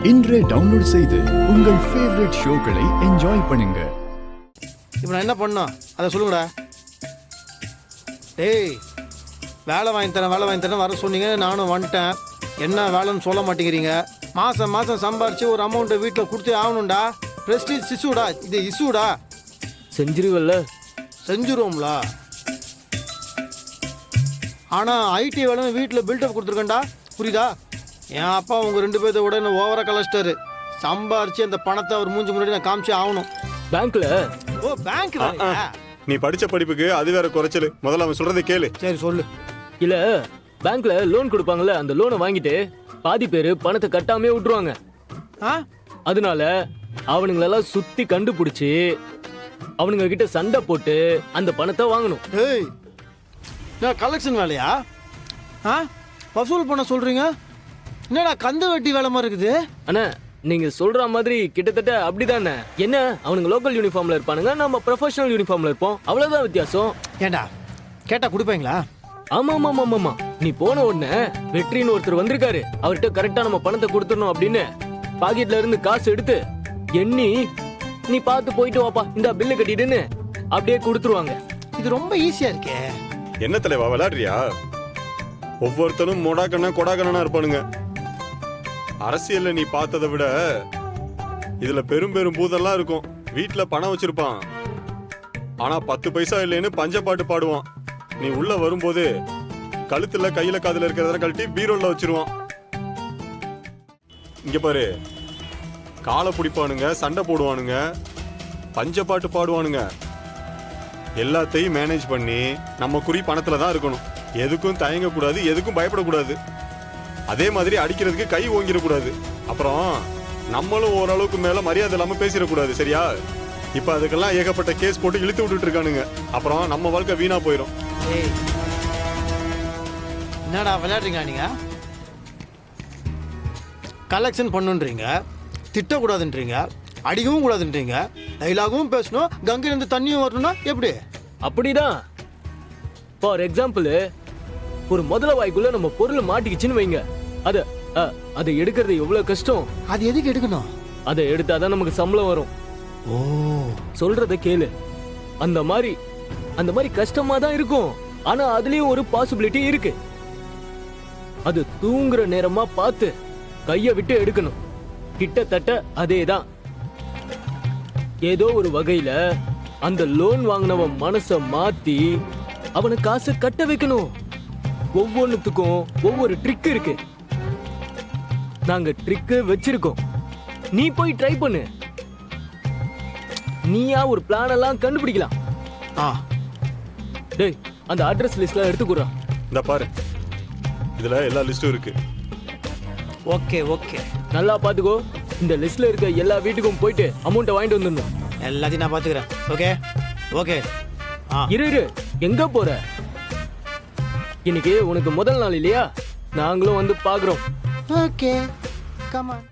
இன்றே டவுன்லோட் செய்து உங்கள் ஃபேவரட் ஷோக்களை என்ஜாய் பண்ணுங்க. இப்போ நான் என்ன பண்ணோம் அதை சொல்லுங்கடா. டேய், வேலை வாங்கி தரேன் வர சொன்னீங்க, நானும் வந்துட்டேன். என்ன வேலைன்னு சொல்ல மாட்டேங்கிறீங்க. மாதம் சம்பாரிச்சு ஒரு அமௌண்ட்டை வீட்டில் கொடுத்தே ஆகணும்டா. ப்ரெஸ்டீஜ் சிசுடா, இது இசுடா. செஞ்சிருவல்ல? செஞ்சுருவோம்ல. ஆனால் ஐடி வேலை வீட்டில் பில்டப் கொடுத்துருக்கேன்டா, புரியுதா? என் அப்பா உங்க 2 பேர்த்த விட என்ன ஓவரா கலஸ்டரு. சம்பாரிச்சு அந்த பணத்தை அவர் மூஞ்சி முன்னாடி நான் காமிச்சு ஆகணும். பேங்க்ல? ஓ, பேங்க். நீ படிச்ச படிப்புக்கு அது வேற குறைச்சல். முதல்ல அவன் சொல்றதை கேளு. சரி சொல்லு. இல்ல, பேங்க்ல லோன் கொடுப்பாங்கல்ல, அந்த லோனை வாங்கிட்டு பாதி பேரு பணத்தை கட்டாமே விட்டுருவாங்க. அதனால அவனுங்களெல்லாம் சுத்தி கண்டுபிடிச்சு அவனுங்க கிட்ட சண்டை போட்டு அந்த பணத்தை வாங்கணும். ஏய், நான் கலெக்ஷன் வேலையா வசூல் பண்ண சொல்றீங்க? என்னடா கந்து வெட்டி வேலை மாதிரி இருக்குது. அண்ணா, நீங்க சொல்ற மாதிரி கிட்டத்தட்ட அப்படிதானே. என்ன, அவனுங்க லோக்கல் யூனிஃபார்ம்ல இருப்பானுங்க, நம்ம ப்ரொஃபஷனல் யூனிஃபார்ம்ல இருப்போம், அவ்வளவுதான் வித்தியாசம். ஏண்டா கேட்டா கொடுப்பீங்களா? ஆமா ஆமா ஆமா ஆமா. நீ போன உடனே வெற்றின்னு ஒருத்தர் வந்திருக்காரு, அவர்கிட்ட கரெக்டா நம்ம பணத்தை கொடுத்துடணும் அப்படின்னு பாக்கெட்ல இருந்து காசு எடுத்து எண்ணி, நீ பார்த்து போயிட்டு வாப்பா, இந்த பில்லு கட்டிடுன்னு அப்படியே கொடுத்துருவாங்க. இது ரொம்ப ஈஸியா இருக்கே. என்ன தலைவா விளையாடுறியா? ஒவ்வொருத்தரும் மொடாக்கண்ணா கொடாக்கண்ணா இருப்பானுங்க. அரசியல்ல நீ பார்த்ததை விட இதுல பெரும் பூதெல்லாம் இருக்கும். வீட்டுல பணம் வச்சிருப்பான், ஆனா 10 பைசா இல்லைன்னு பஞ்சப்பாட்டு பாடுவான். நீ உள்ள வரும்போது கழுத்துல கையில காதுல இருக்கிறத கழட்டி பீரோல்ல வச்சிருவான். இங்க பாரு, காலை பிடிப்பானுங்க, சண்டை போடுவானுங்க, பஞ்சப்பாட்டு பாடுவானுங்க. எல்லாத்தையும் மேனேஜ் பண்ணி நம்ம குறி பணத்துல தான் இருக்கணும். எதுக்கும் தயங்க கூடாது, எதுக்கும் பயப்படக்கூடாது. அதே மாதிரி அடிக்கிறதுக்கு கை ஓங்கிடக்கூடாது. அப்புறம் நம்மளும் ஓரளவுக்கு மேல மரியாதை இல்லாம பேசிடக்கூடாது, சரியா? இப்ப அதுக்கெல்லாம் ஏகப்பட்ட கேஸ் போட்டு இழுத்து விட்டுட்டு இருக்கானுங்க. அப்புறம் நம்ம வாழ்க்கை வீணா போயிடும். என்னடா விளையாடுறீங்க நீங்க? கலெக்ஷன் பண்ணுன்றீங்க, திட்டக்கூடாதுன்றீங்க, அடிக்கவும் கூடாதுன்றீங்க, டைலாகவும் பேசணும், கங்கையிலிருந்து தண்ணியும் வரணும்னா எப்படி? அப்படிதான். ஃபார் எக்ஸாம்பிள், ஒரு முதல வாய்க்குள்ள நம்ம பொருள் மாட்டிக்கிச்சுன்னு வைங்க, அதை எடுக்கிறது எவ்வளவு கஷ்டம். அது எதுக்கு எடுக்கணும்? அதை எடுத்தாதான் நமக்கு சம்பளம் வரும். ஓ, சொல்றத கேளு. அந்த மாதிரி கஷ்டமா தான் இருக்கும், ஆனா அதுலயும் ஒரு பாசிபிலிட்டி இருக்கு. அது தூங்குற நேரமா பார்த்து கைய விட்டு எடுக்கணும். கிட்டத்தட்ட அதேதான். ஏதோ ஒரு வகையில அந்த லோன் வாங்கினவன் மனச மாத்தி அவனை காசு கட்ட வைக்கணும். ஒவ்வொன்னுத்துக்கும் ஒவ்வொரு ட்ரிக் இருக்கு. நாங்க ட்ரிக் வச்சிருக்கோம், நீ போய் ட்ரை பண்ணு. நீயா ஒரு பிளான் எல்லாம் கண்டுபிடிக்கலாம். டேய், அந்த அட்ரஸ் லிஸ்ட்ல எடுத்துக்குறா. இந்த பாரு, இதுல எல்லா லிஸ்டும் இருக்கு. ஓகே ஓகே, நல்லா பாத்துக்கோ. இந்த லிஸ்ட்ல இருக்க எல்லா வீட்டுக்கும் போயிட்டு அமௌண்ட்டை வாங்கிட்டு வந்துடணும். எல்லாத்தையும் நான் பாத்துக்கிறேன். Okay okay. இரு, எங்க போற? இன்னைக்கு உனக்கு முதல் நாள் இல்லையா? நாங்களும் வந்து பாக்குறோம். Okay, come on.